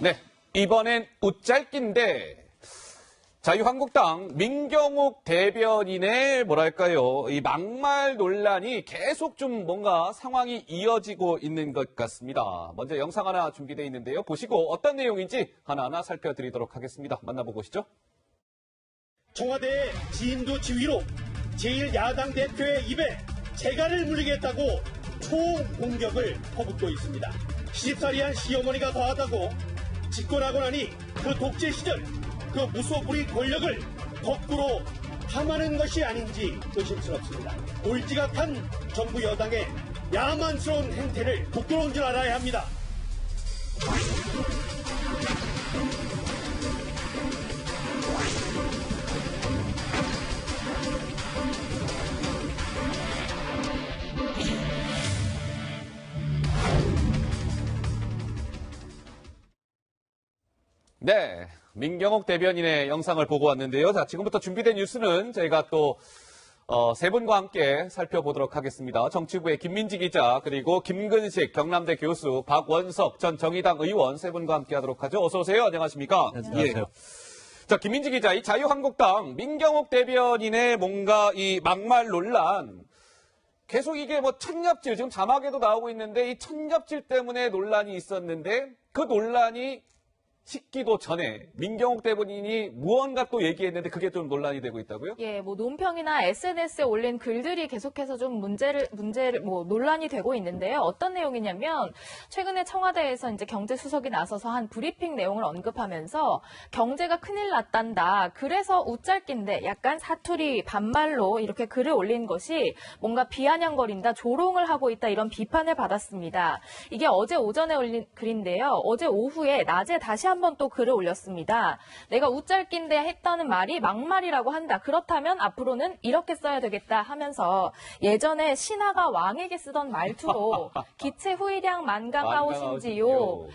네, 이번엔 웃잘낀데 자유한국당 민경욱 대변인의 뭐랄까요, 이 막말 논란이 계속 좀 뭔가 상황이 이어지고 있는 것 같습니다. 먼저 영상 하나 준비되어 있는데요. 보시고 어떤 내용인지 하나하나 살펴드리도록 하겠습니다. 만나보고 오시죠. 청와대의 진두 지휘로 제1야당 대표의 입에 재갈을 물리겠다고 총공격을 퍼붓고 있습니다. 시집살이한 시어머니가 더하다고 집권하고 나니 그 독재 시절 그 무소불위 권력을 거꾸로 탐하는 것이 아닌지 의심스럽습니다. 올지각한 정부 여당의 야만스러운 행태를 부끄러운 줄 알아야 합니다. 네, 민경욱 대변인의 영상을 보고 왔는데요. 자, 지금부터 준비된 뉴스는 저희가 또 세 분과 함께 살펴보도록 하겠습니다. 정치부의 김민지 기자, 그리고 김근식 경남대 교수, 박원석 전 정의당 의원 세 분과 함께 하도록 하죠. 어서 오세요. 안녕하십니까? 안녕하세요. 예. 자, 김민지 기자, 이 자유한국당 민경욱 대변인의 뭔가 이 막말 논란, 계속 이게 뭐 천nhập질, 지금 자막에도 나오고 있는데 이 천nhập질 때문에 논란이 있었는데 그 논란이 식기도 전에 민경욱 대변인이 무언가 또 얘기했는데 그게 좀 논란이 되고 있다고요? 예, 뭐 논평이나 SNS에 올린 글들이 계속해서 좀 논란이 되고 있는데요. 어떤 내용이냐면 최근에 청와대에서 이제 경제수석이 나서서 한 브리핑 내용을 언급하면서 경제가 큰일 났단다. 그래서 웃잘낀데 약간 사투리 반말로 이렇게 글을 올린 것이 뭔가 비아냥거린다, 조롱을 하고 있다 이런 비판을 받았습니다. 이게 어제 오전에 올린 글인데요. 어제 오후에 낮에 다시 한번 또 글을 올렸습니다. 내가 웃잘낀데 했다는 말이 막말이라고 한다. 그렇다면 앞으로는 이렇게 써야 되겠다 하면서 예전에 신하가 왕에게 쓰던 말투로 기체 후일양 만강하오신지요.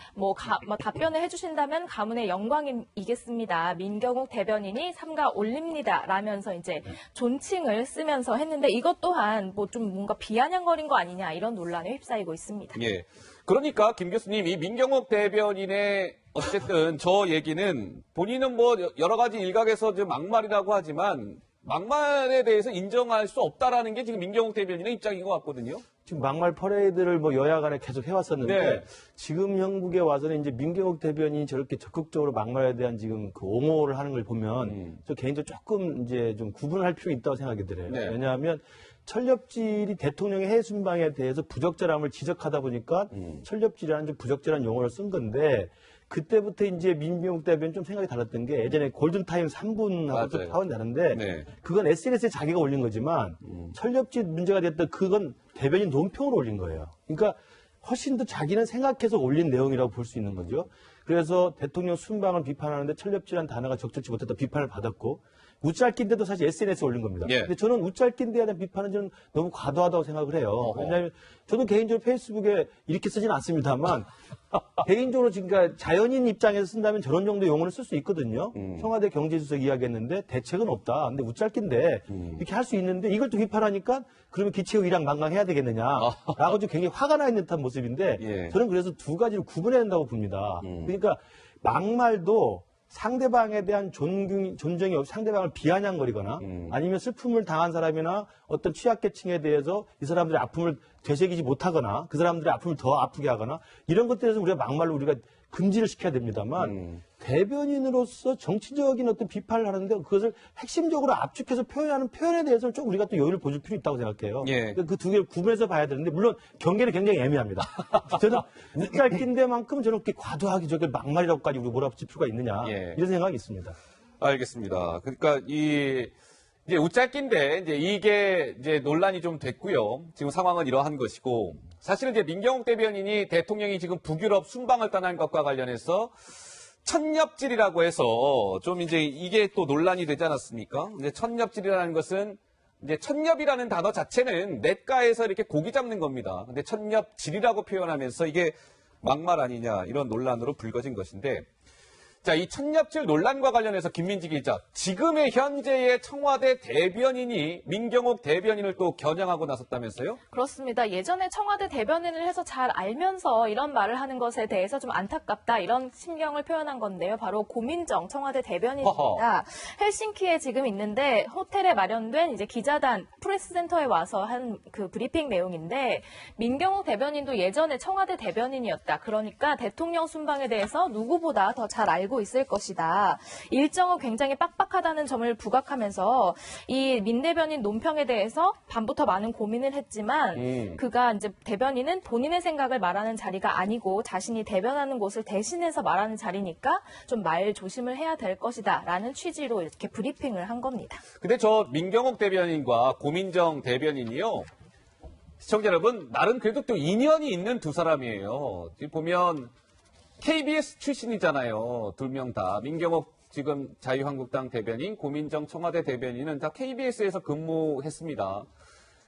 답변을 해주신다면 가문의 영광이겠습니다. 민경욱 대변인이 삼가 올립니다. 라면서 이제 존칭을 쓰면서 했는데 이것 또한 뭐 좀 뭔가 비아냥거린 거 아니냐 이런 논란에 휩싸이고 있습니다. 예. 그러니까 김 교수님, 이 민경욱 대변인의 어쨌든 저 얘기는 본인은 뭐 여러 가지 일각에서 좀 막말이라고 하지만 막말에 대해서 인정할 수 없다라는 게 지금 민경욱 대변인의 입장인 것 같거든요. 지금 막말 퍼레이드를 뭐 여야 간에 계속 해왔었는데 네. 지금 형국에 와서는 이제 민경욱 대변인이 저렇게 적극적으로 막말에 대한 지금 그 옹호를 하는 걸 보면 저 개인적으로 조금 이제 좀 구분할 필요가 있다고 생각이 들어요. 네. 왜냐하면 철렵질이 대통령의 해외 순방에 대해서 부적절함을 지적하다 보니까 철렵질이라는 좀 부적절한 용어를 쓴 건데 그때부터 이제 민경욱 대변인 좀 생각이 달랐던 게 예전에 골든타임 3분하고 좀 파원이 다른데 네. 그건 SNS에 자기가 올린 거지만 철렵질 문제가 됐던 그건 대변인 논평으로 올린 거예요. 그러니까 훨씬 더 자기는 생각해서 올린 내용이라고 볼 수 있는 거죠. 그래서 대통령 순방을 비판하는데 철렵질한 단어가 적절치 못했다 비판을 받았고 웃잘낀데도 사실 SNS에 올린 겁니다. 예. 근데 저는 웃잘낀데에 대한 비판은 저는 너무 과도하다고 생각을 해요. 왜냐하면 저도 개인적으로 페이스북에 이렇게 쓰진 않습니다만 개인적으로 지금 그러니까 자연인 입장에서 쓴다면 저런 정도 용어를 쓸 수 있거든요. 청와대 경제수석 이야기했는데 대책은 없다. 근데 웃잘낀데 이렇게 할 수 있는데 이걸 또 비판하니까 그러면 기체의 일양 만강해야 되겠느냐라고 좀 굉장히 화가 나 있는 듯한 모습인데 예. 저는 그래서 두 가지를 구분해야 된다고 봅니다. 그러니까 막말도 상대방에 대한 존중이 없이 상대방을 비아냥거리거나 아니면 슬픔을 당한 사람이나 어떤 취약계층에 대해서 이 사람들의 아픔을 되새기지 못하거나 그 사람들의 아픔을 더 아프게 하거나 이런 것들에서 우리가 막말로 우리가 금지를 시켜야 됩니다만 대변인으로서 정치적인 어떤 비판을 하는데 그것을 핵심적으로 압축해서 표현하는 표현에 대해서는 좀 우리가 또 여유를 보여줄 필요 있다고 생각해요. 예. 그 두 개를 구분해서 봐야 되는데 물론 경계는 굉장히 애매합니다. 저는 웃잘낀데만큼 저렇게 과도하게 저게 막말이라고까지 우리 몰아붙일 필요가 있느냐 예. 이런 생각이 있습니다. 알겠습니다. 그러니까 이제 웃잘낀데 이게 이제 논란이 좀 됐고요. 지금 상황은 이러한 것이고 사실은 이제 민경욱 대변인이 대통령이 지금 북유럽 순방을 떠난 것과 관련해서 천nhập 질이라고 해서 좀 이제 이게 또 논란이 되지 않았습니까? 이제 천nhập 질이라는 것은 이제 천nhập 이라는 단어 자체는 냇가에서 이렇게 고기 잡는 겁니다. 근데 천nhập 질이라고 표현하면서 이게 막말 아니냐 이런 논란으로 불거진 것인데 자, 이 천nhập질 논란과 관련해서 김민지 기자, 지금의 현재의 청와대 대변인이 민경욱 대변인을 또 겨냥하고 나섰다면서요? 그렇습니다. 예전에 청와대 대변인을 해서 잘 알면서 이런 말을 하는 것에 대해서 좀 안타깝다 이런 심경을 표현한 건데요. 바로 고민정 청와대 대변인입니다. 헬싱키에 지금 있는데 호텔에 마련된 이제 기자단 프레스센터에 와서 한 그 브리핑 내용인데 민경욱 대변인도 예전에 청와대 대변인이었다. 그러니까 대통령 순방에 대해서 누구보다 더 잘 알고 있을 것이다. 일정은 굉장히 빡빡하다는 점을 부각하면서 이 민 대변인 논평에 대해서 밤부터 많은 고민을 했지만 그가 이제 대변인은 본인의 생각을 말하는 자리가 아니고 자신이 대변하는 곳을 대신해서 말하는 자리니까 좀 말 조심을 해야 될 것이다 라는 취지로 이렇게 브리핑을 한 겁니다. 근데 저 민경욱 대변인과 고민정 대변인이요. 시청자 여러분, 나름 그래도 또 인연이 있는 두 사람이에요. 지금 보면 KBS 출신이잖아요. 두 명 다. 민경욱 지금 자유한국당 대변인, 고민정 청와대 대변인은 다 KBS에서 근무했습니다.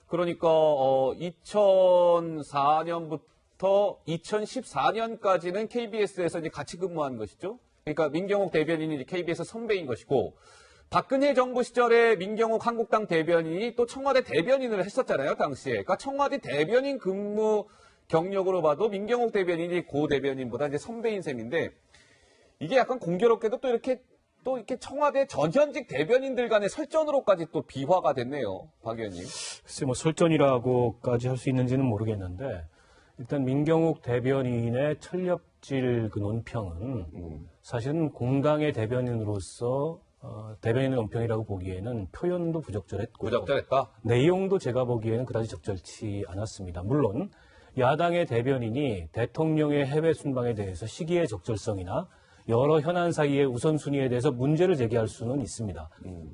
그러니까 2004년부터 2014년까지는 KBS에서 이제 같이 근무한 것이죠. 그러니까 민경욱 대변인이 이제 KBS 선배인 것이고, 박근혜 정부 시절에 민경욱 한국당 대변인이 또 청와대 대변인을 했었잖아요, 당시에. 그러니까 청와대 대변인 근무 경력으로 봐도 민경욱 대변인이 고 대변인보다 이제 선배인 셈인데, 이게 약간 공교롭게도 또 이렇게 청와대 전현직 대변인들 간의 설전으로까지 또 비화가 됐네요, 박 의원님. 글쎄 뭐 설전이라고까지 할 수 있는지는 모르겠는데, 일단 민경욱 대변인의 철렵질 그 논평은 사실은 공당의 대변인으로서 대변인의 논평이라고 보기에는 표현도 부적절했고, 부적절했다. 내용도 제가 보기에는 그다지 적절치 않았습니다. 물론 야당의 대변인이 대통령의 해외 순방에 대해서 시기의 적절성이나 여러 현안 사이의 우선순위에 대해서 문제를 제기할 수는 있습니다.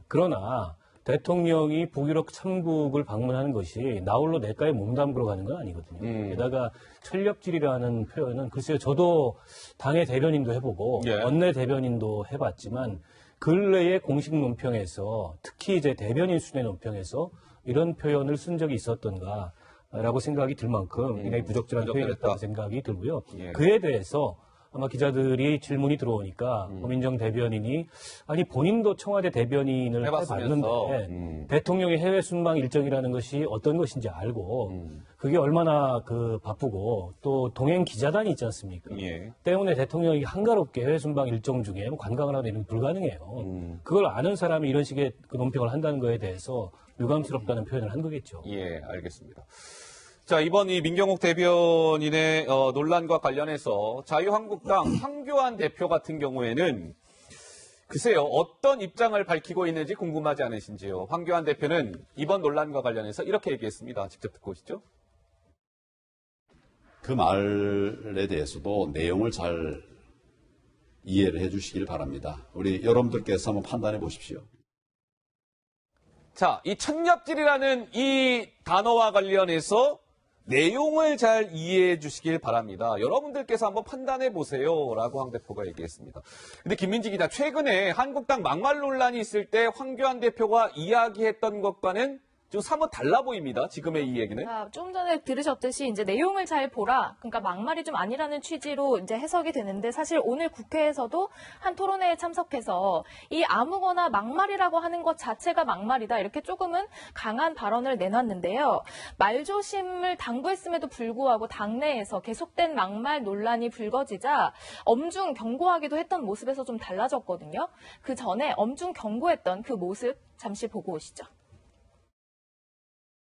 그러나 대통령이 북유럽 참국을 방문하는 것이 나홀로 내과에 몸담그러 가는 건 아니거든요. 게다가 철렵질이라는 표현은 글쎄요, 저도 당의 대변인도 해보고 예. 원내 대변인도 해봤지만 근래의 공식 논평에서 특히 이제 대변인 순회 논평에서 이런 표현을 쓴 적이 있었던가라고 생각이 들 만큼 굉장히 부적절한 표현이었다고 생각이 들고요. 예. 그에 대해서 아마 기자들이 질문이 들어오니까 고민정 대변인이 아니 본인도 청와대 대변인을 해봤는데 대통령의 해외 순방 일정이라는 것이 어떤 것인지 알고 그게 얼마나 그 바쁘고 또 동행 기자단이 있지 않습니까? 예. 때문에 대통령이 한가롭게 해외 순방 일정 중에 관광을 하는 일은 불가능해요. 그걸 아는 사람이 이런 식의 그 논평을 한다는 거에 대해서 유감스럽다는 표현을 한 거겠죠. 예, 알겠습니다. 자, 이번 이 민경욱 대변인의 논란과 관련해서 자유한국당 황교안 대표 같은 경우에는 글쎄요, 어떤 입장을 밝히고 있는지 궁금하지 않으신지요. 황교안 대표는 이번 논란과 관련해서 이렇게 얘기했습니다. 직접 듣고 오시죠. 그 말에 대해서도 내용을 잘 이해를 해 주시길 바랍니다. 우리 여러분들께서 한번 판단해 보십시오. 자, 이 천nhập 질이라는 이 단어와 관련해서 내용을 잘 이해해 주시길 바랍니다. 여러분들께서 한번 판단해 보세요. 라고 황 대표가 얘기했습니다. 근데 김민지 기자, 최근에 한국당 막말 논란이 있을 때 황교안 대표가 이야기했던 것과는 좀 사뭇 달라 보입니다. 지금의 이 얘기는. 좀 전에 들으셨듯이 이제 내용을 잘 보라. 그러니까 막말이 좀 아니라는 취지로 이제 해석이 되는데 사실 오늘 국회에서도 한 토론회에 참석해서 이 아무거나 막말이라고 하는 것 자체가 막말이다. 이렇게 조금은 강한 발언을 내놨는데요. 말조심을 당부했음에도 불구하고 당내에서 계속된 막말 논란이 불거지자 엄중 경고하기도 했던 모습에서 좀 달라졌거든요. 그 전에 엄중 경고했던 그 모습 잠시 보고 오시죠.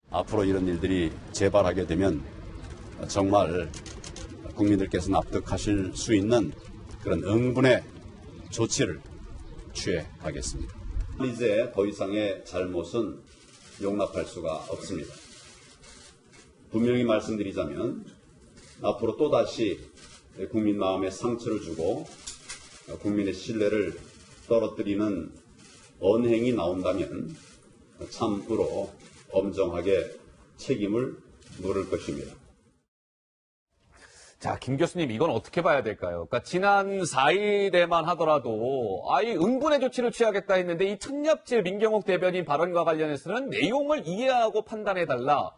앞으로 이런 일들이 재발하게 되면 정말 국민들께서 납득하실 수 있는 그런 응분의 조치를 취해가겠습니다. 이제 더 이상의 잘못은 용납할 수가 없습니다. 분명히 말씀드리자면 앞으로 또다시 국민 마음에 상처를 주고 국민의 신뢰를 떨어뜨리는 언행이 나온다면 참으로 엄정하게 책임을 물을 것입니다. 자, 김 교수님, 이건 어떻게 봐야 될까요? 그러니까 지난 4일에만 하더라도 아예 응분의 조치를 취하겠다 했는데 이 천nhập질 민경욱 대변인 발언과 관련해서는 내용을 이해하고 판단해달라.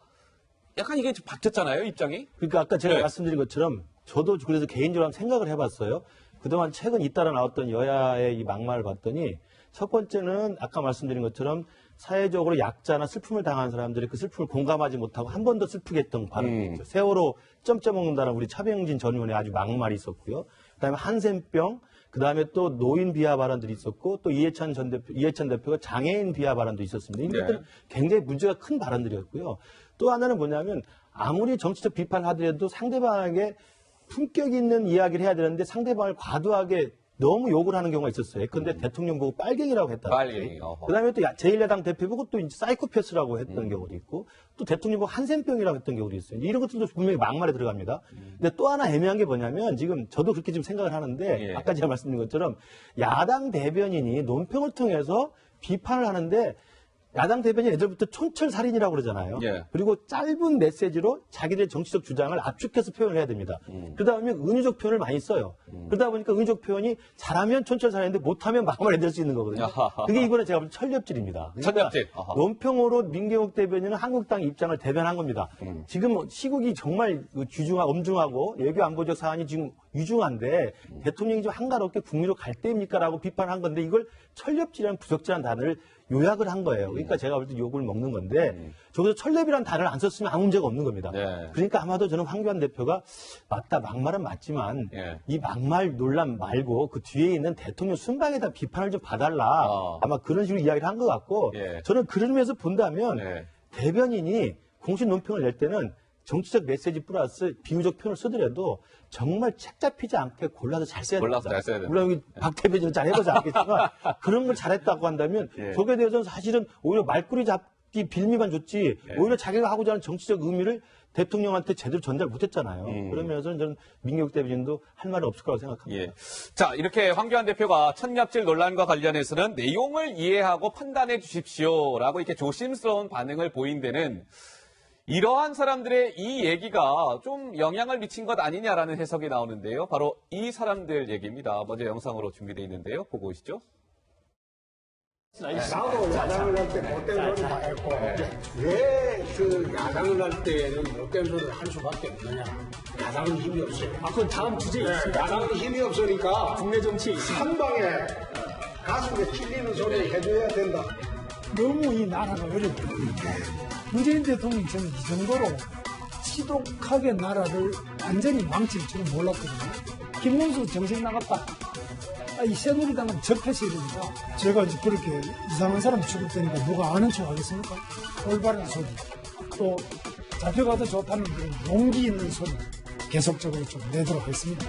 약간 이게 좀 바뀌었잖아요, 입장이? 그러니까 아까 제가 네. 말씀드린 것처럼 저도 그래서 개인적으로 한번 생각을 해봤어요. 그동안 최근 잇따라 나왔던 여야의 이 막말을 봤더니 첫 번째는 아까 말씀드린 것처럼 사회적으로 약자나 슬픔을 당한 사람들이 그 슬픔을 공감하지 못하고 한 번 더 슬프게 했던 발언이 있죠. 세월호 점점 먹는다는 우리 차병진 전 의원의 아주 막말이 있었고요. 그다음에 한센병, 그다음에 또 노인 비하 발언들이 있었고 또 이해찬 대표가 장애인 비하 발언도 있었습니다. 이것들은 굉장히 문제가 큰 발언들이었고요. 또 하나는 뭐냐면 아무리 정치적 비판을 하더라도 상대방에게 품격 있는 이야기를 해야 되는데 상대방을 과도하게 너무 욕을 하는 경우가 있었어요. 근데 대통령 보고 빨갱이라고 했다. 빨갱이. 어허. 그다음에 또 제1야당 대표 보고 또 이제 사이코패스라고 했던 경우도 있고 또 대통령 보고 한센병이라고 했던 경우도 있어요. 이런 것들도 분명히 막말에 들어갑니다. 근데 또 하나 애매한 게 뭐냐면 지금 저도 그렇게 지금 생각을 하는데 예. 아까 제가 말씀드린 것처럼 야당 대변인이 논평을 통해서 비판을 하는데 야당 대변인 예전부터 촌철살인이라고 그러잖아요. 예. 그리고 짧은 메시지로 자기들의 정치적 주장을 압축해서 표현을 해야 됩니다. 그러다 보면 은유적 표현을 많이 써요. 그러다 보니까 은유적 표현이 잘하면 촌철살인인데 못하면 막말에 들 수 있는 거거든요. 아하하. 그게 이번에 제가 볼 때 천렵질입니다. 천렵질. 아하. 논평으로 민경욱 대변인은 한국당 입장을 대변한 겁니다. 지금 시국이 정말 엄중하고 외교 안보적 사안이 지금 유중한데 대통령이 좀 한가롭게 국민으로 갈 때입니까라고 비판한 건데 이걸 천렵질이라는 부적절한 단어를 요약을 한 거예요. 그러니까 제가 볼 때 욕을 먹는 건데 저기서 천렵이라는 단어를 안 썼으면 아무 문제가 없는 겁니다. 네. 그러니까 아마도 저는 황교안 대표가 맞다 막말은 맞지만 예. 이 막말 논란 말고 그 뒤에 있는 대통령 순방에다 비판을 좀 봐달라. 아마 그런 식으로 이야기를 한 것 같고 예. 저는 그런 면에서 본다면 예. 대변인이 공식 논평을 낼 때는 정치적 메시지 플러스 비유적 표현을 쓰더라도 정말 책 잡히지 않게 골라서 잘 써야 됩니다. 골라서 잘 써야 된다. 물론 여기 박 대변인은 잘 해보지 않겠지만 그런 걸 잘했다고 한다면 예. 저게 대해서는 사실은 오히려 말꼬리 잡기 빌미만 줬지 예. 오히려 자기가 하고자 하는 정치적 의미를 대통령한테 제대로 전달 못했잖아요. 그러면서 저는 민경욱 대변인도 할 말은 없을 거라고 생각합니다. 예. 자, 이렇게 황교안 대표가 천nhập질 논란과 관련해서는 내용을 이해하고 판단해 주십시오라고 이렇게 조심스러운 반응을 보인 데는 이러한 사람들의 이 얘기가 좀 영향을 미친 것 아니냐라는 해석이 나오는데요. 바로 이 사람들 얘기입니다. 먼저 영상으로 준비되어 있는데요. 보고 오시죠. 나도 야당을 할 때 못된 소리 다 했고 왜 그 야당을 할 때는 못된 소리를 할 수밖에 없느냐. 야당은 힘이 없어요. 그건 다음 주제에 있습니다. 야당은 힘이 없으니까 국내 정치에 있습니다. 한 방에 가슴에 찔리는 소리 해줘야 된다. 너무 이 나라가 어렵다. 문재인 대통령이 저는 이 정도로 지독하게 나라를 완전히 망칠 줄은 몰랐거든요. 김문수 정신 나갔다. 이 새누리당은 접해서 이러니까 제가 이제 그렇게 이상한 사람 취급되니까 누가 아는 척 하겠습니까? 올바른 소리, 또 잡혀가도 좋다는 그런 용기 있는 소리 계속적으로 좀 내도록 하겠습니다.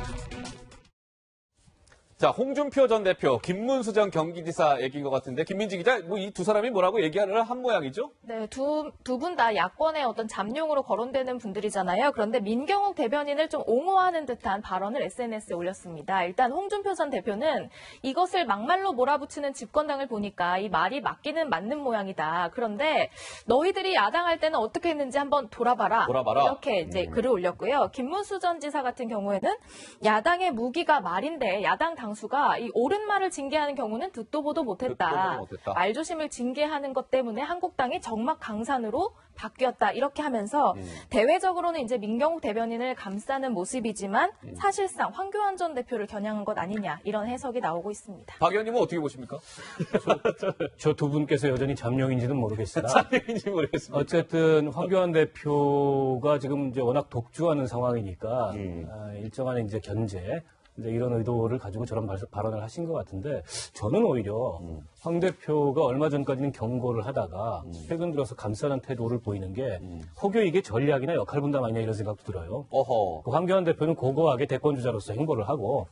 자, 홍준표 전 대표, 김문수 전 경기지사 얘기인 것 같은데 김민지 기자, 뭐 이 두 사람이 뭐라고 얘기하느라 한 모양이죠? 네, 두 분 다 야권의 어떤 잠룡으로 거론되는 분들이잖아요. 그런데 민경욱 대변인을 좀 옹호하는 듯한 발언을 SNS에 올렸습니다. 일단 홍준표 전 대표는 이것을 막말로 몰아붙이는 집권당을 보니까 이 말이 맞기는 맞는 모양이다. 그런데 너희들이 야당할 때는 어떻게 했는지 한번 돌아봐라. 돌아봐라. 이렇게 이제 글을 올렸고요. 김문수 전 지사 같은 경우에는 야당의 무기가 말인데 야당 당수가 이 옳은 말을 징계하는 경우는 듣도 보도 못했다. 말조심을 징계하는 것 때문에 한국당이 정막 강산으로 바뀌었다. 이렇게 하면서 대외적으로는 이제 민경욱 대변인을 감싸는 모습이지만 사실상 황교안 전 대표를 겨냥한 것 아니냐 이런 해석이 나오고 있습니다. 박 의원님은 어떻게 보십니까? 저 두 분께서 여전히 잠룡인지는 모르겠으나 참여인지 모르겠습니다. 어쨌든 황교안 대표가 지금 이제 워낙 독주하는 상황이니까 일정한 이제 견제 이제 이런 의도를 가지고 저런 발언을 하신 것 같은데 저는 오히려 황 대표가 얼마 전까지는 경고를 하다가 최근 들어서 감싸는 태도를 보이는 게 혹여 이게 전략이나 역할 분담 아니냐 이런 생각도 들어요. 어허. 그 황교안 대표는 고고하게 대권주자로서 행보를 하고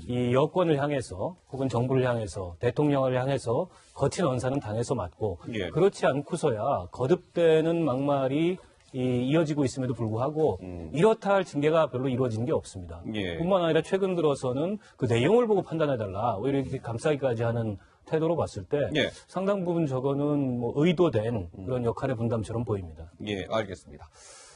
이 여권을 향해서 혹은 정부를 향해서 대통령을 향해서 거친 언사는 당에서 맞고 예. 그렇지 않고서야 거듭되는 막말이 이어지고 있음에도 불구하고 이렇다 할 징계가 별로 이루어지는 게 없습니다. 예. 뿐만 아니라 최근 들어서는 그 내용을 보고 판단해달라 오히려 이렇게 감싸기까지 하는 태도로 봤을 때 예. 상당 부분 저거는 뭐 의도된 그런 역할의 분담처럼 보입니다. 예, 알겠습니다.